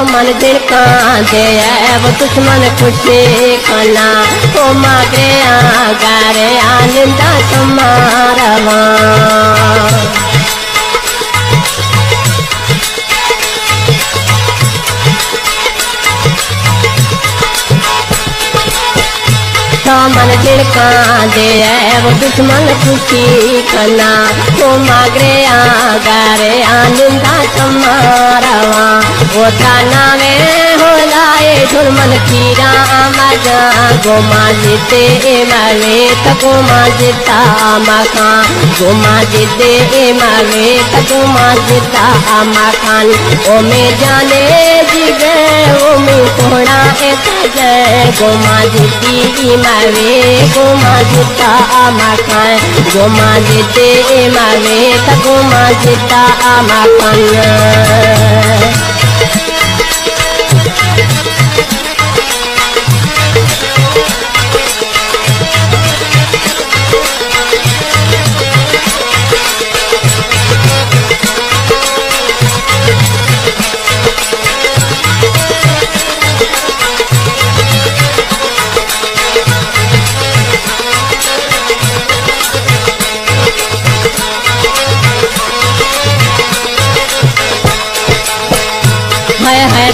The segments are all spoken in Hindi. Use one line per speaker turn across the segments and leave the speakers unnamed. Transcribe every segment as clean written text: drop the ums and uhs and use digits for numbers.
मन जिनका दे वो दुश्मन खुशी खाना ओ मागे गारे आनंदा समारवा मन जिनका दे वो दुश्मन खुशी खाना वो मागरे गारे आनंदा समारवा वो थाना में हो लाए दुश्मन कीरा मजा गोमा जिते मावे तगोमा जिता मखा गोमा जिते मावे तगोमा जिता मखान ओ में जाने जिगे ओ में थोड़ा एक जय गोमा जिती मावे गोमा जिता मखान गोमा जिते मावे तगोमा जिता मखान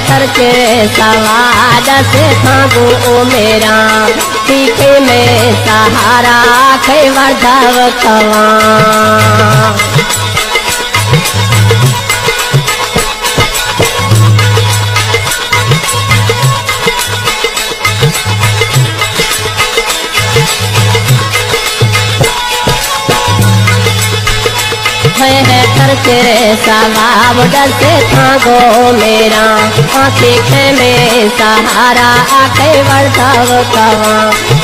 करके सवाद से भागो ओ मेरा पीछे में सहारा खे वर्धव कवा करके सवाब डरते थागो मेरा आँखें में सहारा आके वर्धव कवा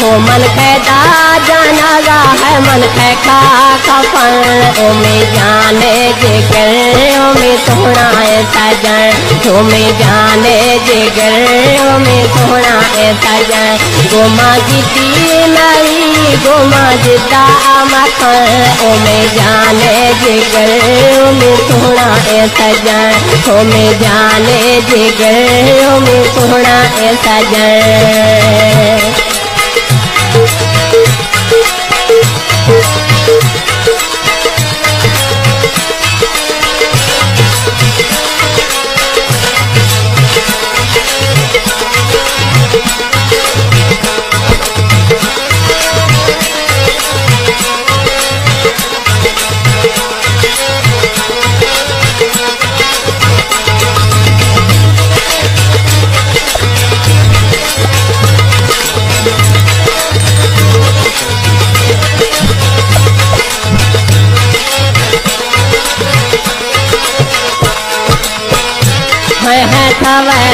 हो मन कैदा जाना गा है मन कै खा कफन ओ में जाने जिगर ओ में सोना सजन ओ में जाने जिगर ओ में सोना सजन गोमा जीती नई गोमा जिता मखन ओ में जाने जिगर ओ में सोना सजन ओ में जाने जिगर ओ में सोना सजन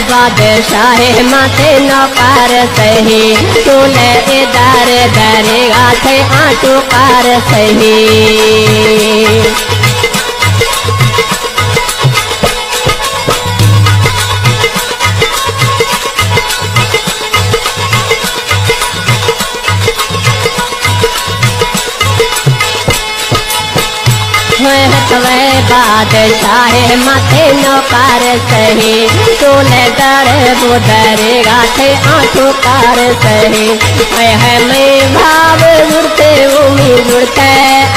बादशाह माथे नौकार सही तूने इधर दरेगा थे आंटू कार सही बादशाह माथे नौकार सही तूने डरे वो डरेगा थे आंखों कार सही है मैं भाव जुड़ते उम्मीद जुड़ते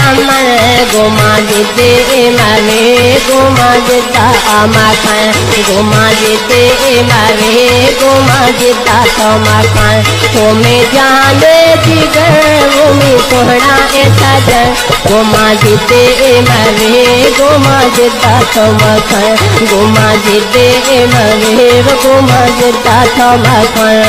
अमन गोमा जिते मावे गोमा जिता मखान गोमा जिते मावे गोमा जिता तो मखान तो में जाने जिगर वो में सोहना ऐसा जन गोमा जिते मावे गोमा जिता तो मखान गोमा जिते मावे गोमा जिता तो मखान